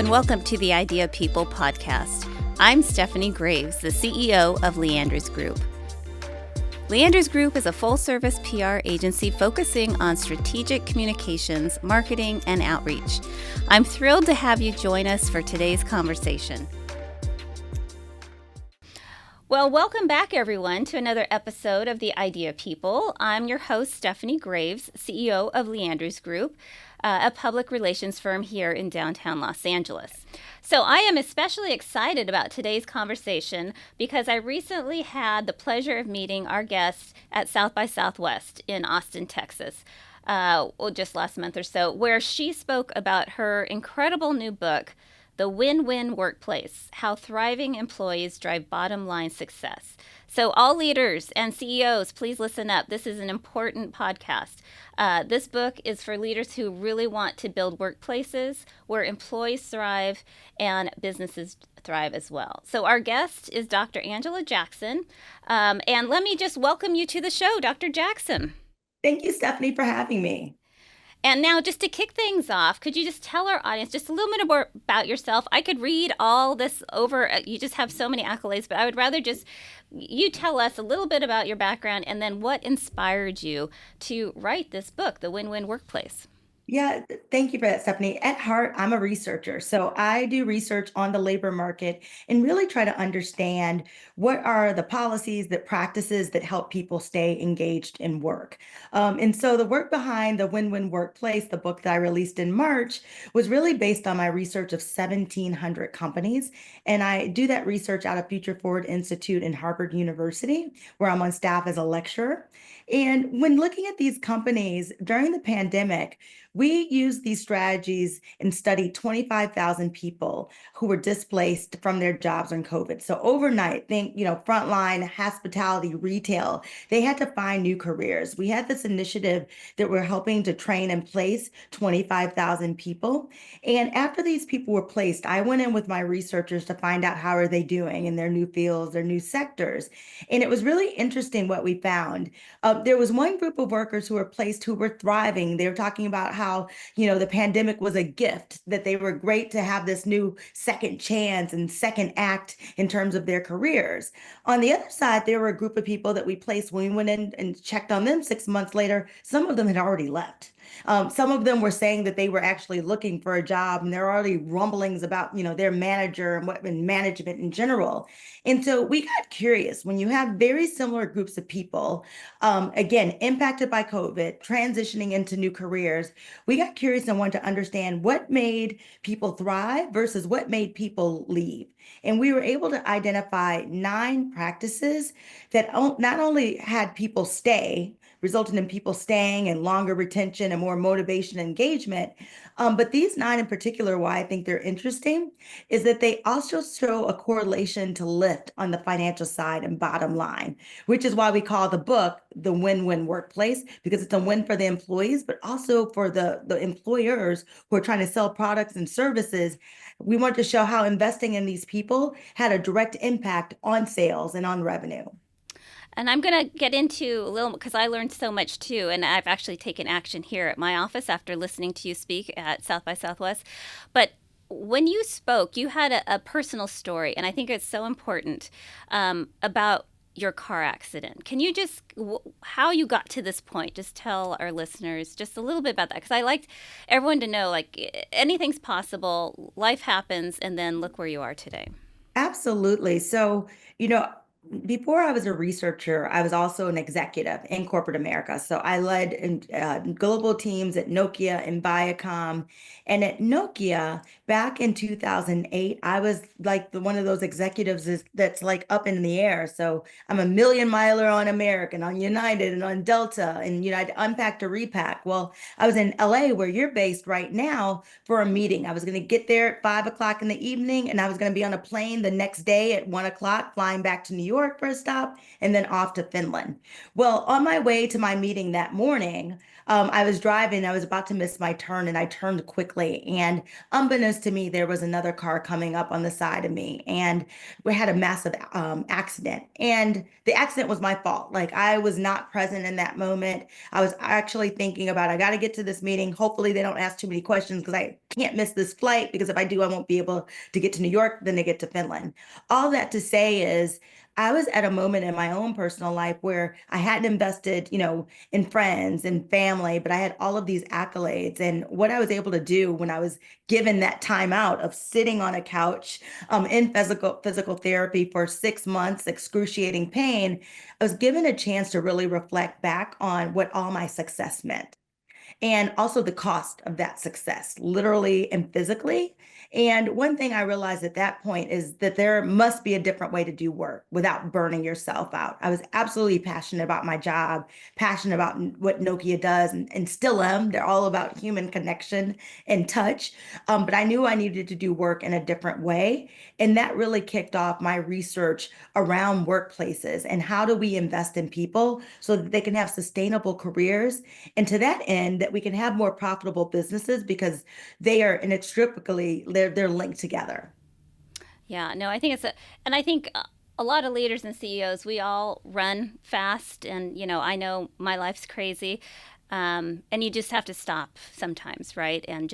and welcome to the Idea People podcast. I'm Stephanie Graves, the CEO of Leanders Group. Leanders Group is a full-service PR agency focusing on strategic communications, marketing, and outreach. I'm thrilled to have you join us for today's conversation. Well, welcome back, everyone, to another episode of the Idea People. I'm your host, Stephanie Graves, CEO of Leanders Group, a public relations firm here in downtown Los Angeles. So I am especially excited about today's conversation because I recently had the pleasure of meeting our guest at South by Southwest in Austin, Texas, just last month or so, where she spoke about her incredible new book, The Win-Win Workplace, How Thriving Employees Drive Bottom Line Success. So all leaders and CEOs, please listen up. This is an important podcast. This book is for leaders who really want to build workplaces where employees thrive and businesses thrive as well. So our guest is Dr. Angela Jackson. And let me just welcome you to the show, Dr. Jackson. Thank you, Stephanie, for having me. And now, just to kick things off, could you just tell our audience just a little bit more about yourself? I could read all this over. You just have so many accolades, but I would rather just you tell us a little bit about your background and then what inspired you to write this book, The Win-Win Workplace. Yeah, thank you for that, Stephanie. At heart, I'm a researcher. So I do research on the labor market and really try to understand what are the policies, the practices that help people stay engaged in work. And so the work behind the Win-Win Workplace, the book that I released in March, was really based on my research of 1,700 companies. And I do that research out of Future Forward Institute in Harvard University, where I'm on staff as a lecturer. And when looking at these companies during the pandemic, we used these strategies and studied 25,000 people who were displaced from their jobs on COVID. So overnight, think, frontline, hospitality, retail, they had to find new careers. We had this initiative that we're helping to train and place 25,000 people. And after these people were placed, I went in with my researchers to find out how are they doing in their new fields, their new sectors. And it was really interesting what we found. There was one group of workers who were placed who were thriving. They were talking about how, the pandemic was a gift, that they were great to have this new second chance and second act in terms of their careers. On the other side, there were a group of people that we placed when we went in and checked on them 6 months later. Some of them had already left. Some of them were saying that they were actually looking for a job, and there are already rumblings about, their manager and management in general. And so we got curious when you have very similar groups of people, again, impacted by COVID, transitioning into new careers. We got curious and wanted to understand what made people thrive versus what made people leave. And we were able to identify 9 practices that not only had people stay, resulting in people staying and longer retention and more motivation and engagement. But these 9 in particular, why I think they're interesting, is that they also show a correlation to lift on the financial side and bottom line, which is why we call the book The Win-Win Workplace, because it's a win for the employees, but also for the employers who are trying to sell products and services. We want to show how investing in these people had a direct impact on sales and on revenue. And I'm going to get into a little, because I learned so much too, and I've actually taken action here at my office after listening to you speak at South by Southwest. But when you spoke, you had a personal story, and I think it's so important about your car accident. Can you just, how you got to this point, just tell our listeners just a little bit about that? Because I liked everyone to know, like, anything's possible, life happens, and then look where you are today. Absolutely. So, before I was a researcher, I was also an executive in corporate America. So I led global teams at Nokia and Viacom. And at Nokia, back in 2008, I was like one of those executives that's like up in the air. So I'm a million miler on American, on United, and on Delta, and I'd unpack to repack. Well, I was in LA, where you're based right now, for a meeting. I was going to get there at 5 o'clock in the evening, and I was going to be on a plane the next day at 1 o'clock, flying back to New York. York for a stop and then off to Finland. Well, on my way to my meeting that morning, I was driving, I was about to miss my turn, and I turned quickly. And unbeknownst to me, there was another car coming up on the side of me, and we had a massive accident. And the accident was my fault. Like, I was not present in that moment. I was actually thinking about, I got to get to this meeting. Hopefully, they don't ask too many questions because I can't miss this flight, because if I do, I won't be able to get to New York, then to get to Finland. All that to say is, I was at a moment in my own personal life where I hadn't invested, in friends and family, but I had all of these accolades. And what I was able to do when I was given that time out of sitting on a couch in physical therapy for 6 months, excruciating pain, I was given a chance to really reflect back on what all my success meant, and also the cost of that success, literally and physically. And one thing I realized at that point is that there must be a different way to do work without burning yourself out. I was absolutely passionate about my job, passionate about what Nokia does, and still am. They're all about human connection and touch. But I knew I needed to do work in a different way. And that really kicked off my research around workplaces and how do we invest in people so that they can have sustainable careers, and to that end, that we can have more profitable businesses because they are inextricably they're linked together. Yeah, no, I think and I think a lot of leaders and CEOs, we all run fast, and I know my life's crazy, and you just have to stop sometimes, right? And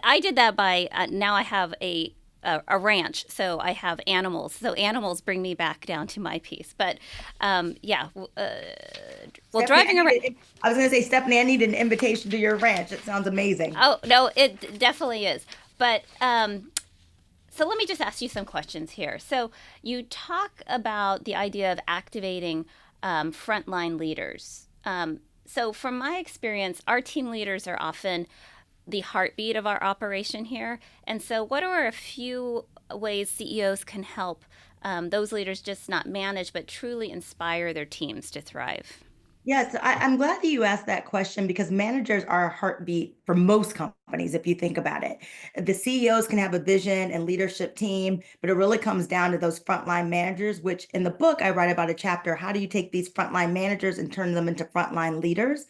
I did that by now I have a ranch, so I have animals. So animals bring me back down to my peace. But yeah, well, Stephanie, driving around. I was going to say, Stephanie, I need an invitation to your ranch. It sounds amazing. Oh no, it definitely is. But so let me just ask you some questions here. So you talk about the idea of activating frontline leaders. So from my experience, our team leaders are often the heartbeat of our operation here. And so, what are a few ways CEOs can help those leaders just not manage, but truly inspire their teams to thrive? Yes, I'm glad that you asked that question because managers are a heartbeat for most companies, if you think about it. The CEOs can have a vision and leadership team, but it really comes down to those frontline managers, which in the book I write about a chapter. How do you take these frontline managers and turn them into frontline leaders?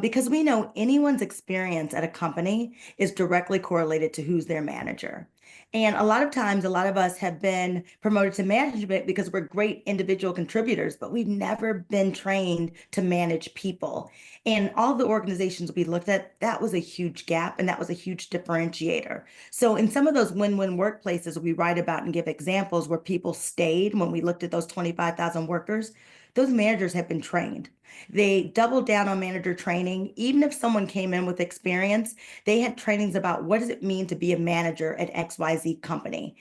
Because we know anyone's experience at a company is directly correlated to who's their manager. And a lot of times, a lot of us have been promoted to management because we're great individual contributors, but we've never been trained to manage people. And all the organizations we looked at, that was a huge gap and that was a huge differentiator. So, in some of those win win workplaces we write about and give examples where people stayed when we looked at those 25,000 workers, those managers have been trained. They doubled down on manager training. Even if someone came in with experience, they had trainings about what does it mean to be a manager at XYZ company,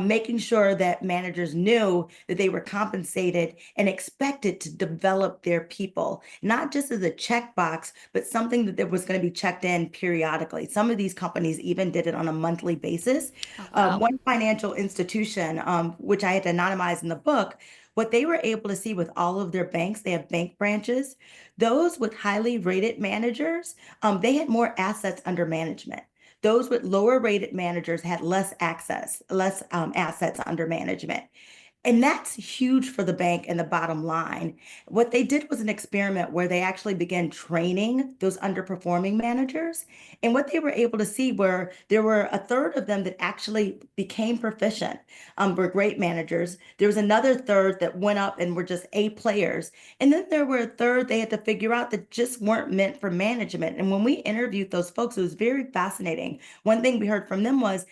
making sure that managers knew that they were compensated and expected to develop their people, not just as a checkbox, but something that was going to be checked in periodically. Some of these companies even did it on a monthly basis. Oh, wow. One financial institution, which I had anonymized in the book, what they were able to see with all of their banks, they have bank branches, those with highly rated managers, they had more assets under management. Those with lower rated managers had less assets under management. And that's huge for the bank and the bottom line. What they did was an experiment where they actually began training those underperforming managers. And what they were able to see were there were a third of them that actually became proficient, were great managers. There was another third that went up and were just A players. And then there were a third they had to figure out that just weren't meant for management. And when we interviewed those folks, it was very fascinating. One thing we heard from them was,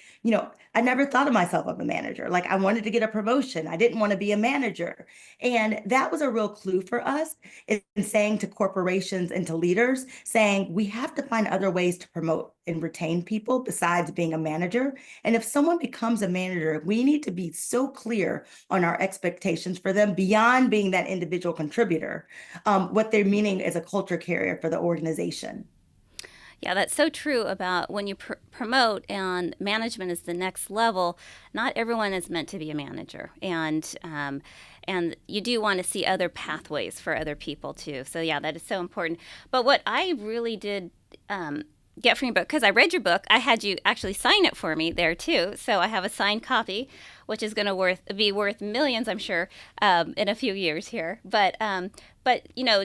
I never thought of myself as a manager. Like, I wanted to get a promotion. I didn't want to be a manager. And that was a real clue for us in saying to corporations and to leaders, saying we have to find other ways to promote and retain people besides being a manager. And if someone becomes a manager, we need to be so clear on our expectations for them beyond being that individual contributor, what they're meaning as a culture carrier for the organization. Yeah, that's so true about when you promote and management is the next level. Not everyone is meant to be a manager, and you do want to see other pathways for other people too. So yeah, that is so important. But what I really did get from your book, because I read your book. I had you actually sign it for me there too. So I have a signed copy, which is going to be worth millions, I'm sure, in a few years here. But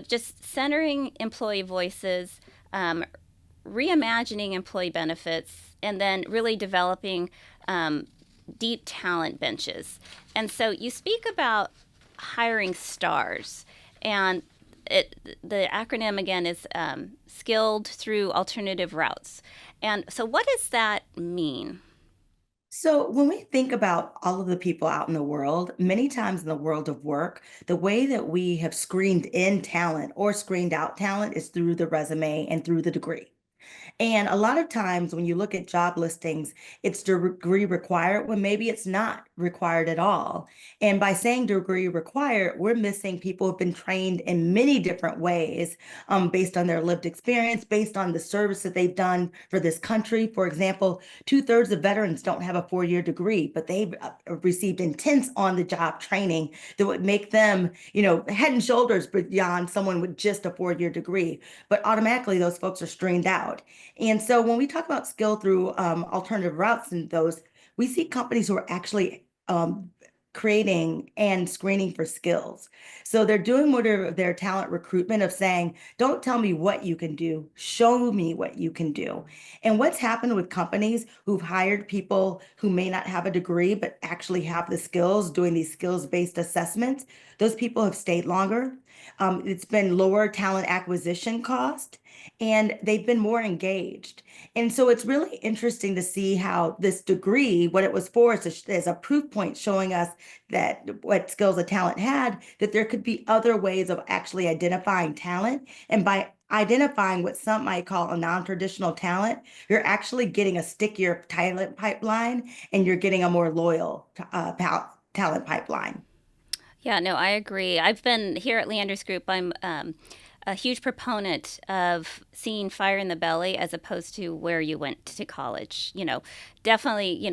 just centering employee voices, um, reimagining employee benefits, and then really developing um, deep talent benches. And so you speak about hiring stars, and the acronym again is skilled through alternative routes. And so, what does that mean? So, when we think about all of the people out in the world, many times in the world of work, the way that we have screened in talent or screened out talent is through the resume and through the degree. And a lot of times when you look at job listings, it's degree required when maybe it's not required at all. And by saying degree required, we're missing people who've been trained in many different ways based on their lived experience, based on the service that they've done for this country. For example, two-thirds of veterans don't have a four-year degree, but they've received intense on-the-job training that would make them, head and shoulders beyond someone with just a four-year degree. But automatically, those folks are screened out. And so when we talk about skill through alternative routes and those, we see companies who are actually creating and screening for skills. So they're doing more of their talent recruitment of saying, don't tell me what you can do, show me what you can do. And what's happened with companies who've hired people who may not have a degree, but actually have the skills doing these skills-based assessments, those people have stayed longer. It's been lower talent acquisition cost, and they've been more engaged. And so it's really interesting to see how this degree, what it was for, is a proof point showing us that what skills a talent had, that there could be other ways of actually identifying talent. And by identifying what some might call a non-traditional talent, you're actually getting a stickier talent pipeline and you're getting a more loyal talent pipeline. Yeah, no, I agree. I've been here at Leander's Group. I'm a huge proponent of seeing fire in the belly as opposed to where you went to college. Definitely,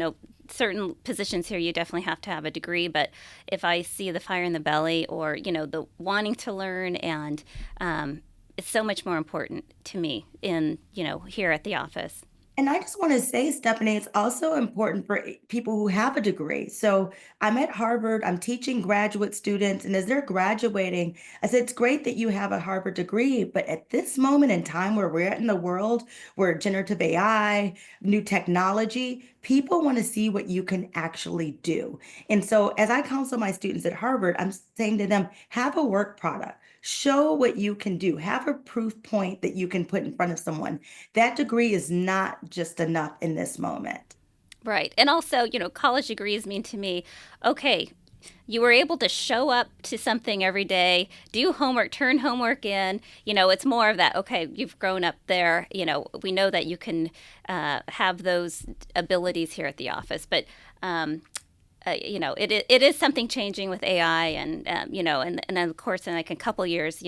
certain positions here you definitely have to have a degree, but if I see the fire in the belly or, the wanting to learn, and it's so much more important to me in, here at the office. And I just want to say, Stephanie, it's also important for people who have a degree. So I'm at Harvard, I'm teaching graduate students, and as they're graduating, I said, it's great that you have a Harvard degree, but at this moment in time where we're at in the world, where generative AI, new technology, people want to see what you can actually do. And so as I counsel my students at Harvard, I'm saying to them, have a work product. Show what you can do. Have a proof point that you can put in front of someone. That degree is not just enough in this moment. Right. And also, college degrees mean to me, okay, you were able to show up to something every day, do homework, turn homework in. It's more of that, okay, you've grown up there. We know that you can have those abilities here at the office. But, it is something changing with AI. And then, of course, in like a couple years,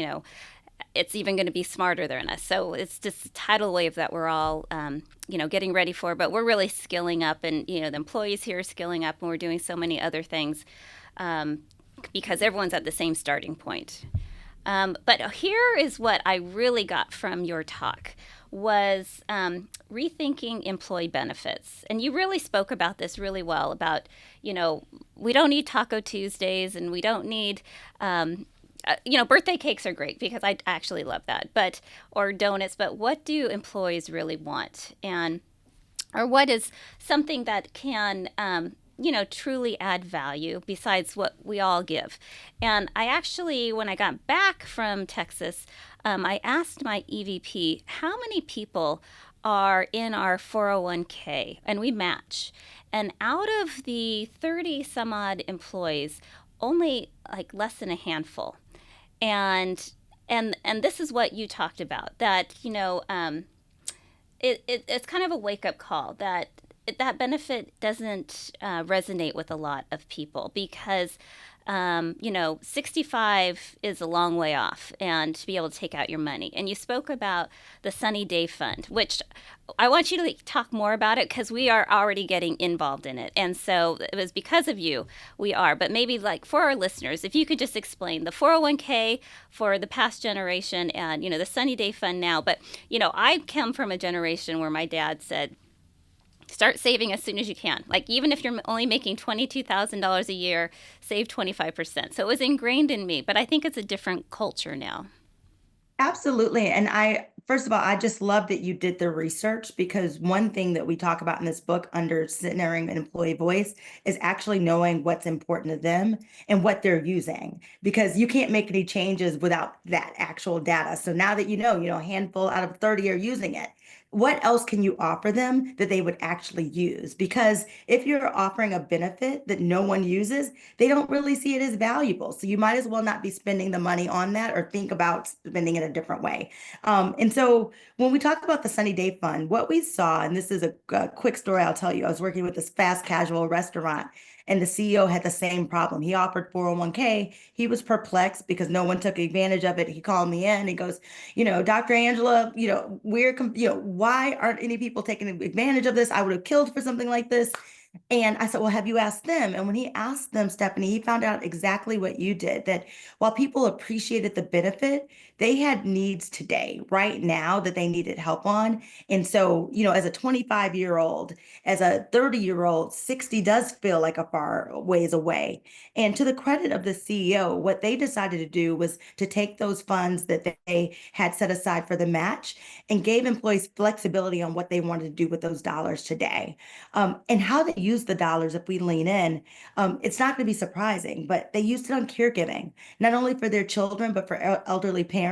it's even going to be smarter than us. So it's just a tidal wave that we're all, getting ready for. But we're really skilling up, and the employees here are skilling up, and we're doing so many other things because everyone's at the same starting point. But here is what I really got from your talk was rethinking employee benefits. And you really spoke about this really well about, we don't need Taco Tuesdays, and we don't need birthday cakes are great because I actually love that, or donuts, but what do employees really want? Or what is something that can, truly add value besides what we all give? And I actually, when I got back from Texas, I asked my EVP how many people are in our 401k, and we match. And out of the 30 some odd employees, only like less than a handful. And this is what you talked about, that it's kind of a wake-up call that benefit doesn't resonate with a lot of people because 65 is a long way off and to be able to take out your money. And you spoke about the Sunny Day Fund, which I want you to talk more about it because we are already getting involved in it. And so it was because of you we are. But maybe like for our listeners, if you could just explain the 401k for the past generation and, the Sunny Day Fund now. But, I come from a generation where my dad said, start saving as soon as you can. Like, even if you're only making $22,000 a year, save 25%. So it was ingrained in me, but I think it's a different culture now. Absolutely. And first of all, I just love that you did the research because one thing that we talk about in this book under centering an employee voice is actually knowing what's important to them and what they're using because you can't make any changes without that actual data. So now that a handful out of 30 are using it. What else can you offer them that they would actually use? Because if you're offering a benefit that no one uses, they don't really see it as valuable. So you might as well not be spending the money on that or think about spending it a different way. And so when we talk about the Sunny Day Fund, what we saw, and this is a quick story I'll tell you, I was working with this fast casual restaurant. And the CEO had the same problem. He offered 401k. He was perplexed because no one took advantage of it. He called me in. He goes, Dr. Angela, why aren't any people taking advantage of this? I would have killed for something like this. And I said, well, have you asked them? And when he asked them, Stephanie, he found out exactly what you did, that while people appreciated the benefit, they had needs today, right now, that they needed help on. And so, as a 25-year-old, as a 30-year-old, 60 does feel like a far ways away. And to the credit of the CEO, what they decided to do was to take those funds that they had set aside for the match and gave employees flexibility on what they wanted to do with those dollars today. And how they use the dollars, if we lean in, it's not going to be surprising, but they used it on caregiving, not only for their children, but for elderly parents.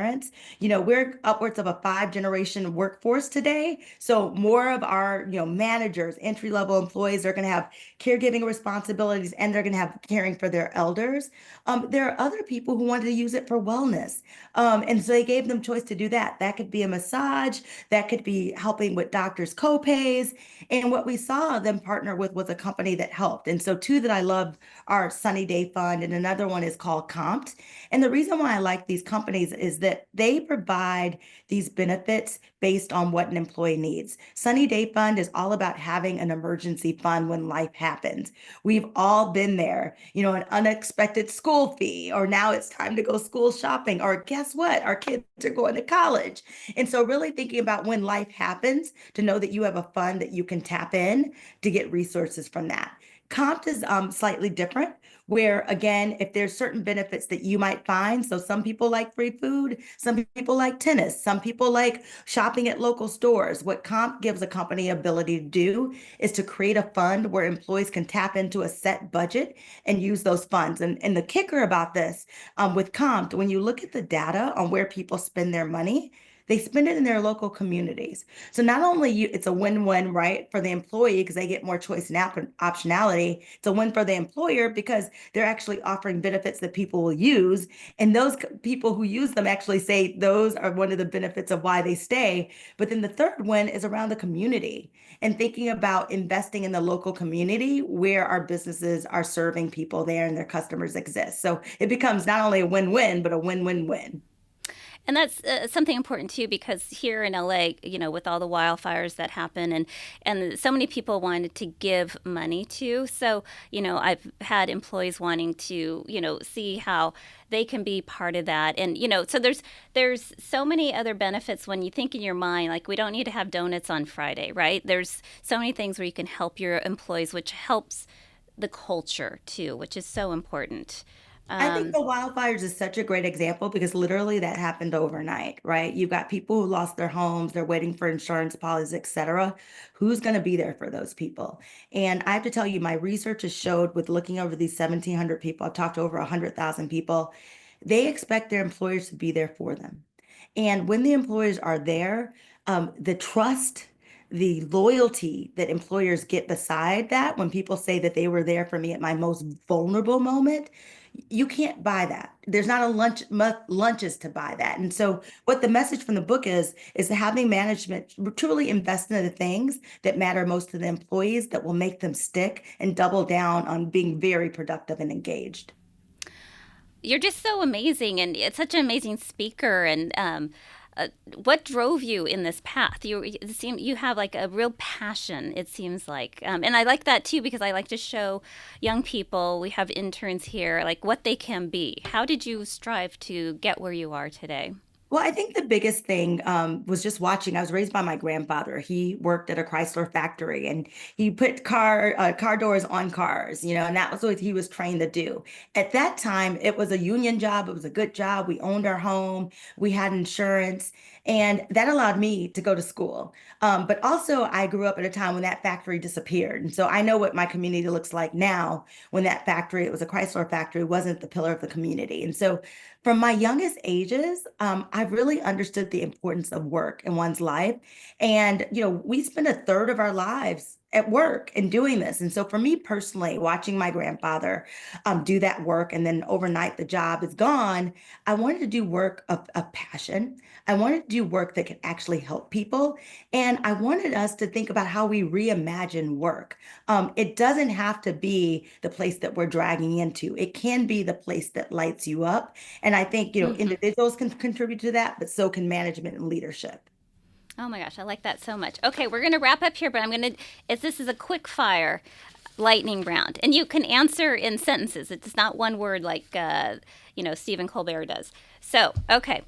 We're upwards of a 5-generation workforce today. So more of our, managers, entry-level employees are going to have caregiving responsibilities and they're going to have caring for their elders. There are other people who wanted to use it for wellness. And so they gave them choice to do that. That could be a massage, that could be helping with doctors' co-pays. And what we saw them partner with was a company that helped. And so two that I love are Sunny Day Fund, and another one is called Compt. And the reason why I like these companies is that they provide these benefits based on what an employee needs. Sunny Day Fund is all about having an emergency fund when life happens. We've all been there, an unexpected school fee, or now it's time to go school shopping, or guess what? Our kids are going to college. And so really thinking about when life happens to know that you have a fund that you can tap in to get resources from that. Comp is slightly different, where again, if there's certain benefits that you might find, so some people like free food, some people like tennis, some people like shopping at local stores. What Comp gives a company ability to do is to create a fund where employees can tap into a set budget and use those funds. And the kicker about this with Comp, when you look at the data on where people spend their money, they spend it in their local communities. So not only it's a win-win, right, for the employee because they get more choice and optionality. It's a win for the employer because they're actually offering benefits that people will use. And those people who use them actually say those are one of the benefits of why they stay. But then the third win is around the community and thinking about investing in the local community where our businesses are serving people there and their customers exist. So it becomes not only a win-win, but a win-win-win. And that's something important too, because here in LA, with all the wildfires that happen, and so many people wanted to give money to. So, I've had employees wanting to, see how they can be part of that, and so there's so many other benefits when you think in your mind, like we don't need to have donuts on Friday, right? There's so many things where you can help your employees, which helps the culture too, which is so important. I think Um, the wildfires is such a great example because literally that happened overnight, right? You've got people who lost their homes, they're waiting for insurance policies, et cetera. Who's going to be there for those people? And I have to tell you, my research has showed with looking over these 1,700 people, I've talked to over 100,000 people, they expect their employers to be there for them. And when the employers are there, the trust, the loyalty that employers get beside that, when people say that they were there for me at my most vulnerable moment, you can't buy that. There's not a lunches to buy that. And so what the message from the book is having management truly invest in the things that matter most to the employees that will make them stick and double down on being very productive and engaged. you're just so amazing, and it's such an amazing speaker. And what drove you in this path? It seem you have like a real passion. It seems like, and I like that too because I like to show young people. We have interns here, like what they can be. How did you strive to get where you are today? Well, I think the biggest thing was just watching. I was raised by my grandfather. He worked at a Chrysler factory, and he put car doors on cars, and that was what he was trained to do. At that time, it was a union job. It was a good job. We owned our home. We had insurance, and that allowed me to go to school. But also, I grew up at a time when that factory disappeared, and so I know what my community looks like now. When that factory, it was a Chrysler factory, wasn't the pillar of the community, and so from my youngest ages, I've really understood the importance of work in one's life. And, we spend a third of our lives at work and doing this. And so for me personally, watching my grandfather do that work and then overnight the job is gone, I wanted to do work of passion. I wanted to do work that could actually help people. And I wanted us to think about how we reimagine work. It doesn't have to be the place that we're dragging into. It can be the place that lights you up. And I think, Hmm. individuals can contribute to that, but so can management and leadership. Oh my gosh, I like that so much. Okay, we're gonna wrap up here, but I'm gonna. If this is a quick fire lightning round, and you can answer in sentences. It's not one word like Stephen Colbert does. So, okay,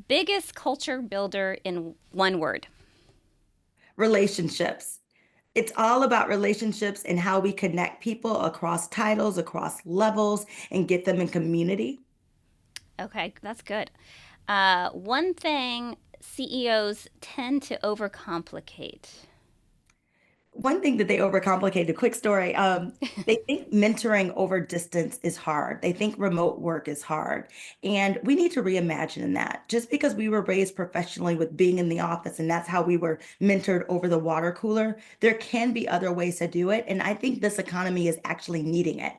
biggest culture builder in one word. Relationships. It's all about relationships and how we connect people across titles, across levels, and get them in community. Okay, that's good. One thing CEOs tend to overcomplicate. One thing that they overcomplicate, a quick story. They think mentoring over distance is hard. They think remote work is hard. And we need to reimagine that. Just because we were raised professionally with being in the office and that's how we were mentored over the water cooler, there can be other ways to do it. And I think this economy is actually needing it.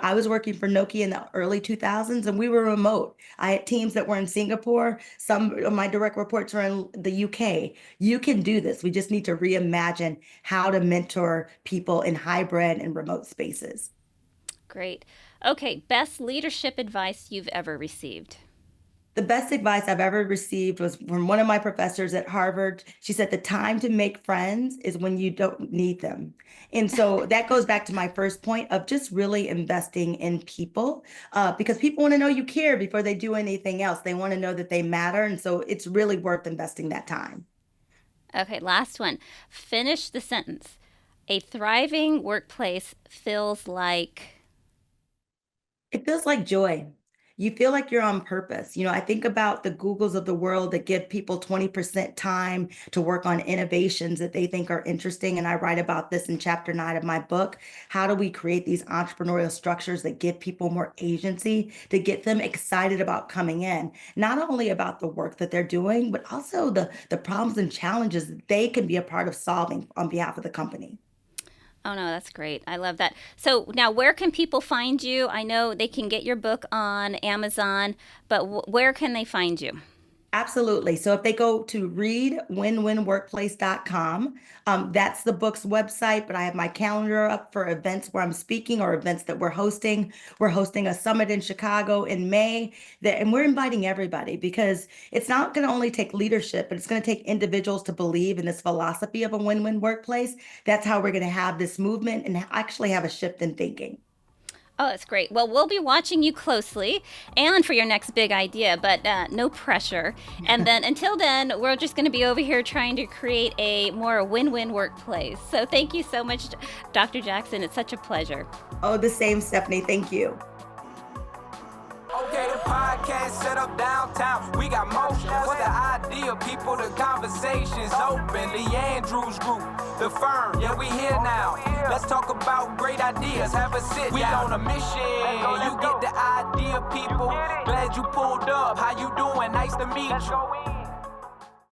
I was working for Nokia in the early 2000s and we were remote. I had teams that were in Singapore. Some of my direct reports are in the UK. You can do this. We just need to reimagine how to mentor people in hybrid and remote spaces. Great. Okay, best leadership advice you've ever received. The best advice I've ever received was from one of my professors at Harvard. She said, the time to make friends is when you don't need them. And so that goes back to my first point of just really investing in people because people want to know you care before they do anything else. They want to know that they matter. And so it's really worth investing that time. Okay, last one. Finish the sentence. A thriving workplace feels like. It feels like joy. You feel like you're on purpose. I think about the Googles of the world that give people 20% time to work on innovations that they think are interesting. And I write about this in chapter 9 of my book. How do we create these entrepreneurial structures that give people more agency to get them excited about coming in, not only about the work that they're doing, but also the problems and challenges that they can be a part of solving on behalf of the company. Oh no, that's great. I love that. So now, where can people find you? I know they can get your book on Amazon, but where can they find you? Absolutely. So if they go to readwinwinworkplace.com, that's the book's website, but I have my calendar up for events where I'm speaking or events that we're hosting. We're hosting a summit in Chicago in May and we're inviting everybody because it's not going to only take leadership, but it's going to take individuals to believe in this philosophy of a win-win workplace. That's how we're going to have this movement and actually have a shift in thinking. Oh, that's great. Well, we'll be watching you closely and for your next big idea, but no pressure. And then until then, we're just going to be over here trying to create a more win win workplace. So thank you so much, Dr. Jackson. It's such a pleasure. Oh, the same, Stephanie. Thank you. Okay, the podcast set up downtown. We got motion. What's the idea, people? The conversation's open. The Andrews Group, the firm. Yeah, we here now. Let's talk about great ideas. Have a sit down. We on a mission. You get the idea, people. Glad you pulled up. How you doing? Nice to meet you.